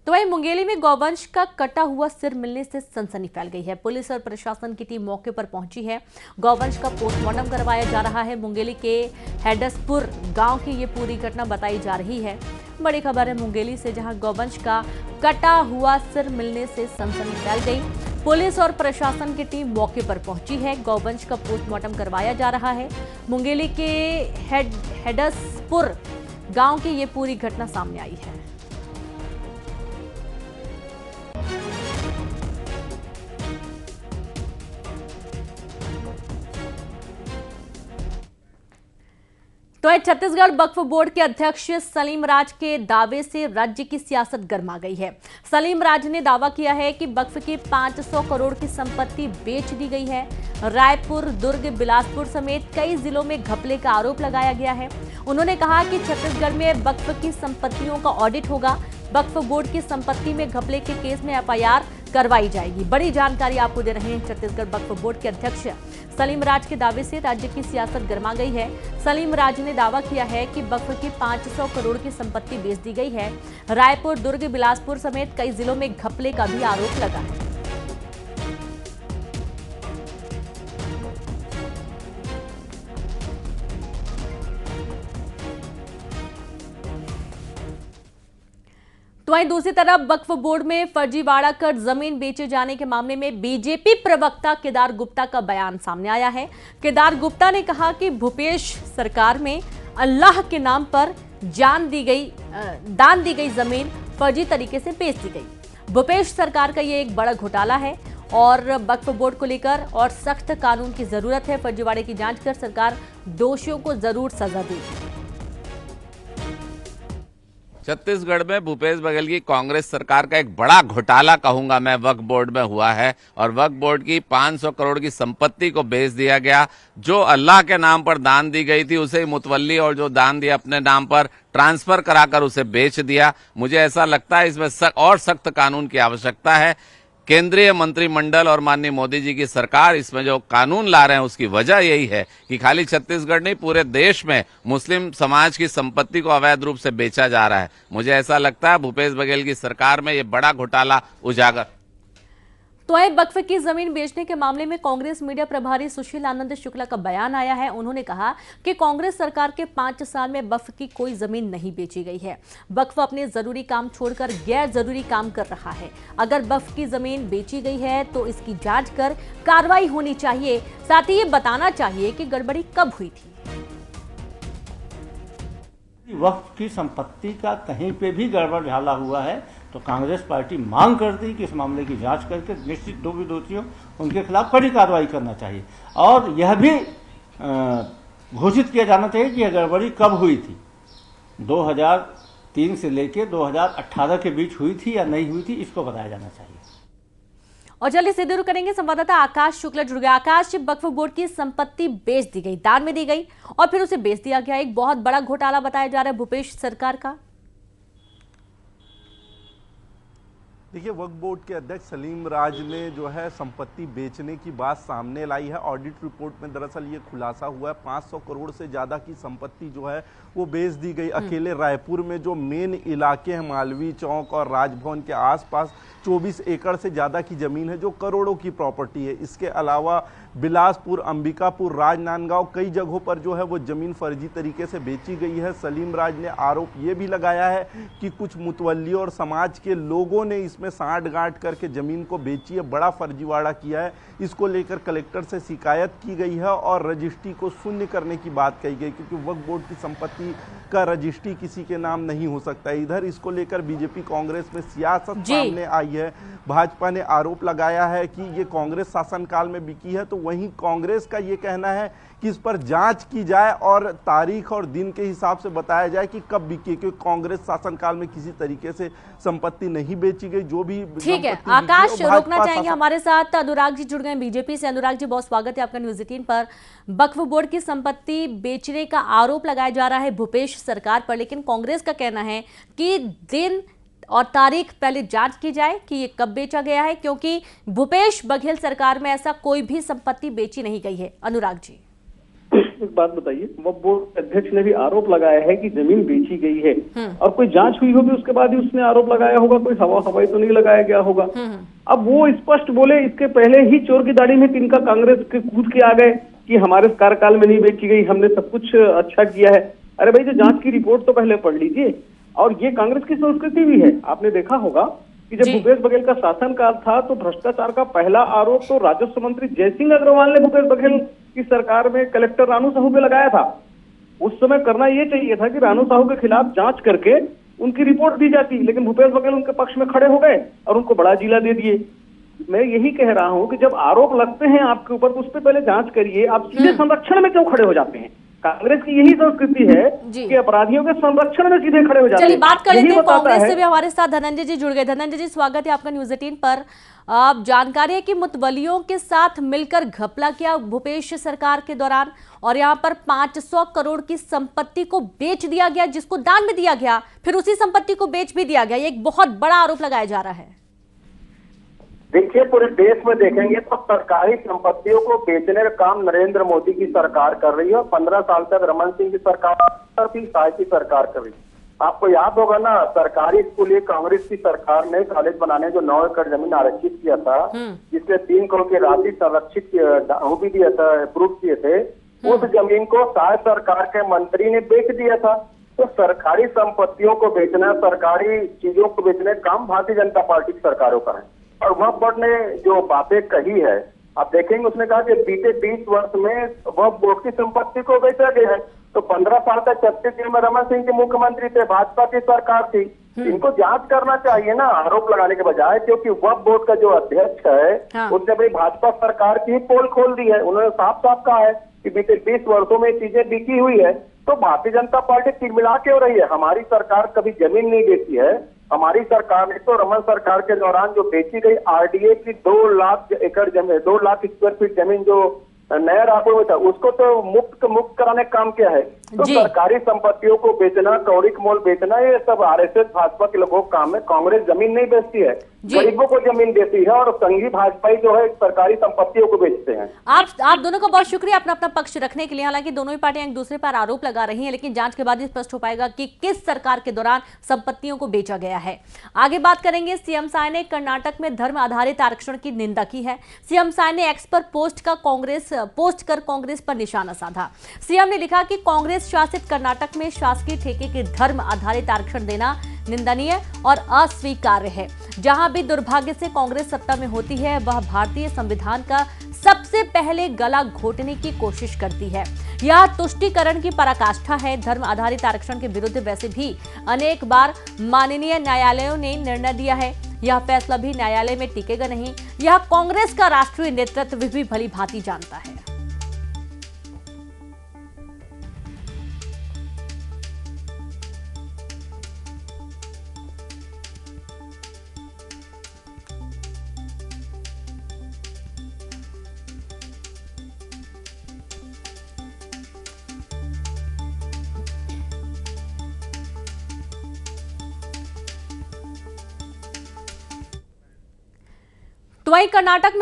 तो वहीं मुंगेली में गौवंश का कटा हुआ सिर मिलने से सनसनी फैल गई है। पुलिस और प्रशासन की टीम मौके पर पहुंची है। गौवंश का पोस्टमार्टम करवाया जा रहा है। मुंगेली के हेडसपुर गांव की ये पूरी घटना बताई जा रही है। बड़ी खबर है मुंगेली से, जहां गौवंश का कटा हुआ सिर मिलने से सनसनी फैल गई। पुलिस और प्रशासन की टीम मौके पर पहुंची है। गौवंश का पोस्टमार्टम करवाया जा रहा है। मुंगेली के हेडसपुर गांव की ये पूरी घटना सामने आई है। तो छत्तीसगढ़ वक्फ बोर्ड के अध्यक्ष सलीम राज के दावे से राज्य की सियासत गर्मा गई है। सलीम राज ने दावा किया है कि वक्फ की 500 करोड़ की संपत्ति बेच दी गई है। रायपुर, दुर्ग, बिलासपुर समेत कई जिलों में घपले का आरोप लगाया गया है। उन्होंने कहा कि छत्तीसगढ़ में वक्फ की संपत्तियों का ऑडिट होगा। वक्फ बोर्ड की संपत्ति में घपले के केस में एफआईआर करवाई जाएगी। बड़ी जानकारी आपको दे रहे हैं छत्तीसगढ़ वक्फ बोर्ड के अध्यक्ष सलीम राज के दावे से राज्य की सियासत गर्मा गई है। सलीम राज ने दावा किया है कि वक्फ की 500 करोड़ की संपत्ति बेच दी गई है। रायपुर, दुर्ग, बिलासपुर समेत कई जिलों में घपले का भी आरोप लगा है। तो वहीं दूसरी तरफ वक्फ बोर्ड में फर्जीवाड़ा कर जमीन बेचे जाने के मामले में बीजेपी प्रवक्ता केदार गुप्ता का बयान सामने आया है। केदार गुप्ता ने कहा कि भूपेश सरकार में अल्लाह के नाम पर दान दी गई जमीन फर्जी तरीके से बेच दी गई। भूपेश सरकार का ये एक बड़ा घोटाला है और वक्फ बोर्ड को लेकर और सख्त कानून की जरूरत है। फर्जीवाड़े की जांच कर सरकार दोषियों को जरूर सजा देगी। छत्तीसगढ़ में भूपेश बघेल की कांग्रेस सरकार का एक बड़ा घोटाला कहूंगा मैं वक्फ बोर्ड में हुआ है और वक्फ बोर्ड की 500 करोड़ की संपत्ति को बेच दिया गया। जो अल्लाह के नाम पर दान दी गई थी उसे मुतवल्ली और जो दान दिया अपने नाम पर ट्रांसफर कराकर उसे बेच दिया। मुझे ऐसा लगता है इसमें और सख्त कानून की आवश्यकता है। केंद्रीय मंत्रिमंडल और माननीय मोदी जी की सरकार इसमें जो कानून ला रहे हैं उसकी वजह यही है कि खाली छत्तीसगढ़ नहीं पूरे देश में मुस्लिम समाज की संपत्ति को अवैध रूप से बेचा जा रहा है। मुझे ऐसा लगता है भूपेश बघेल की सरकार में ये बड़ा घोटाला उजागर। तो वक्फ की जमीन बेचने के मामले में कांग्रेस मीडिया प्रभारी सुशील आनंद शुक्ला का बयान आया है। उन्होंने कहा कि कांग्रेस सरकार के 5 साल में वक्फ की कोई जमीन नहीं बेची गई है। वक्फ अपने जरूरी काम छोड़कर गैर जरूरी काम कर रहा है। अगर वक्फ की जमीन बेची गई है तो इसकी जांच कर कार्रवाई होनी चाहिए। साथ ही ये बताना चाहिए कि गड़बड़ी कब हुई थी। वक्फ की संपत्ति का कहीं पे भी गड़बड़ झाला हुआ है तो कांग्रेस पार्टी मांग करती कि इस मामले की जांच करके निश्चित जो भी दोषियों उनके खिलाफ कड़ी कार्रवाई करना चाहिए और यह भी घोषित किया जाना चाहिए कि यह गड़बड़ी कब हुई थी। 2003 से लेकर 2018 के बीच हुई थी या नहीं हुई थी, इसको बताया जाना चाहिए। और जल्दी से दूर करेंगे संवाददाता आकाश शुक्ला जुड़ गया। आकाश, वक्फ बोर्ड की संपत्ति बेच दी गई, दान में दी गई और फिर उसे बेच दिया गया। एक बहुत बड़ा घोटाला बताया जा रहा है भूपेश सरकार का। देखिए, वक्फ बोर्ड के अध्यक्ष सलीम राज ने जो है संपत्ति बेचने की बात सामने लाई है। ऑडिट रिपोर्ट में दरअसल ये खुलासा हुआ है 500 करोड़ से ज़्यादा की संपत्ति जो है वो बेच दी गई। अकेले रायपुर में जो मेन इलाके हैं मालवीय चौक और राजभवन के आसपास 24 एकड़ से ज़्यादा की ज़मीन है जो करोड़ों की प्रॉपर्टी है। इसके अलावा बिलासपुर, अंबिकापुर, राजनांदगांव कई जगहों पर जो है वो ज़मीन फर्जी तरीके से बेची गई है। सलीम राज ने आरोप ये भी लगाया है कि कुछ मुतवल्ली और समाज के लोगों ने इसमें सांठ गांठ करके ज़मीन को बेची है, बड़ा फर्जीवाड़ा किया है। इसको लेकर कलेक्टर से शिकायत की गई है और रजिस्ट्री को शून्य करने की बात कही गई क्योंकि वक्फ बोर्ड की संपत्ति का रजिस्ट्री किसी के नाम नहीं हो सकता। इधर इसको लेकर बीजेपी कांग्रेस में सियासत सामने आई है। भाजपा ने आरोप लगाया है कि ये कांग्रेस शासनकाल में बिकी है, तो वहीं कांग्रेस का ये कहना है कि इस पर जांच की जाए और तारीख और दिन के हिसाब से बताया जाए कि कब बिकी, क्योंकि कांग्रेस शासनकाल में किसी तरीके से संपत्ति नहीं बेची गई। जो भी ठीक है आकाश, रोकना चाहेंगे हमारे साथ अनुराग जी जुड़ गए बीजेपी से। अनुराग जी, बहुत स्वागत है आपका न्यूज़ 18 पर। वक्फ बोर्ड की संपत्ति बेचने का आरोप लगाया जा रहा है भूपेश सरकार पर, लेकिन कांग्रेस का कहना है कि दिन और तारीख पहले जांच की जाए कि ये कब बेचा गया है, क्योंकि भूपेश बघेल सरकार में ऐसा कोई भी संपत्ति बेची नहीं गई है। अनुराग जी। एक बात बताइए, वक्फ बोर्ड अध्यक्ष ने भी आरोप लगाया है कि जमीन बेची गई है, और कोई जांच हुई होगी उसके बाद ही उसने आरोप लगाया होगा, कोई हवाई तो नहीं लगाया गया होगा। अब वो स्पष्ट बोले, इसके पहले ही चोर की दाढ़ी में तिनका कांग्रेस के कूद के आ गए कि हमारे कार्यकाल में नहीं बेची गई, हमने सब कुछ अच्छा किया है। अरे भाई, जो जांच की रिपोर्ट तो पहले पढ़ लीजिए। और ये कांग्रेस की संस्कृति भी है। आपने देखा होगा कि जब भूपेश बघेल का शासनकाल था तो भ्रष्टाचार का पहला आरोप तो राजस्व मंत्री जयसिंह अग्रवाल ने भूपेश बघेल की सरकार में कलेक्टर रानू साहू पे लगाया था। उस समय करना ये चाहिए था कि रानू साहू के खिलाफ जांच करके उनकी रिपोर्ट दी जाती, लेकिन भूपेश बघेल उनके पक्ष में खड़े हो गए और उनको बड़ा जिला दे दिए। मैं यही कह रहा हूं कि जब आरोप लगते हैं आपके ऊपर तो उस पर पहले जांच करिए। आप सीधे संरक्षण में क्यों खड़े हो जाते हैं? कांग्रेस की यही संस्कृति है कि अपराधियों के संरक्षण में सीधे खड़े हो जाते हैं। चलिए बात कर लेते हैं कांग्रेस से भी। हमारे साथ धनंजय जी जुड़ गए। धनंजय जी, स्वागत है आपका न्यूज़ 18 पर। आप जानकारी है कि मुतवलियों के साथ मिलकर घपला किया भूपेश सरकार के दौरान, और यहाँ पर 500 करोड़ की संपत्ति को बेच दिया गया, जिसको दान में दिया गया, फिर उसी संपत्ति को बेच भी दिया गया। ये एक बहुत बड़ा आरोप लगाया जा रहा है। देखिए, पूरे देश में देखेंगे तो सरकारी संपत्तियों को बेचने का काम नरेंद्र मोदी की सरकार कर रही है, और 15 साल तक रमन सिंह की सरकार भी शाह की सरकार कर रही है। आपको याद होगा ना, सरकारी स्कूल कांग्रेस की सरकार ने कॉलेज बनाने जो 9 एकड़ जमीन आरक्षित किया था, जिसमें 3 करोड़ की राशि संरक्षित वो भी दिया था, प्रूफ किए थे, उस जमीन को शाह सरकार के मंत्री ने बेच दिया था। तो सरकारी संपत्तियों को बेचना, सरकारी चीजों को बेचना काम भारतीय जनता पार्टी की सरकारों का है। और वक्फ बोर्ड ने जो बातें कही है, आप देखेंगे उसने कहा कि बीते 20 वर्ष में वक्फ बोर्ड की संपत्ति को बेचा गया है। तो 15 साल तक छत्तीसगढ़ में रमन सिंह के मुख्यमंत्री थे, भाजपा की सरकार थी। इनको जांच करना चाहिए ना, आरोप लगाने के बजाय, क्योंकि वक्फ बोर्ड का जो अध्यक्ष है उसने भाई भाजपा सरकार की पोल खोल दी है। उन्होंने साफ साफ कहा है कि बीते 20 वर्षों में चीजें बिकी हुई है। तो भारतीय जनता पार्टी तिलमिला के हो रही है। हमारी सरकार कभी जमीन नहीं बेची है। हमारी सरकार ने तो रमन सरकार के दौरान जो बेची गई आरडीए की 2 लाख एकड़ जमीन, 2 लाख स्क्वायर फीट जमीन जो नया रायपुर में था, उसको तो मुक्त कराने का काम किया है। तो सरकारी संपत्तियों को बेचना, कौड़ी मोल बेचना, ये सब आरएसएस भाजपा के लोगों का काम है। कांग्रेस जमीन नहीं बेचती है, गरीबों को जमीन देती है, और संघी भाजपाई जो है सरकारी संपत्तियों को बेचते हैं। आप दोनों का बहुत शुक्रिया अपना अपना पक्ष रखने के लिए। हालांकि दोनों ही पार्टियां एक दूसरे पर आरोप लगा रही हैं, लेकिन जांच के बाद ही स्पष्ट हो पाएगा कि किस सरकार के दौरान संपत्तियों को बेचा गया है। आगे बात करेंगे। सीएम साय ने कर्नाटक में धर्म आधारित आरक्षण की निंदा की है। सीएम साय ने एक्स पर पोस्ट कर कांग्रेस पर निशाना साधा। सीएम ने लिखा कि कांग्रेस शासित कर्नाटक में शासकीय ठेके के धर्म आधारित आरक्षण देना निंदनीय और अस्वीकार्य है। जहां भी दुर्भाग्य से कांग्रेस सत्ता में होती है, वह भारतीय संविधान का सबसे पहले गला घोटने की कोशिश करती है। यह तुष्टीकरण की पराकाष्ठा है। धर्म आधारित आरक्षण के विरुद्ध वैसे भी अनेक बार माननीय न्यायालयों ने निर्णय दिया है। यह फैसला भी न्यायालय में टिकेगा नहीं। यह कांग्रेस का राष्ट्रीय नेतृत्व भी भली भांति जानता है। तो वहीं कर्नाटक में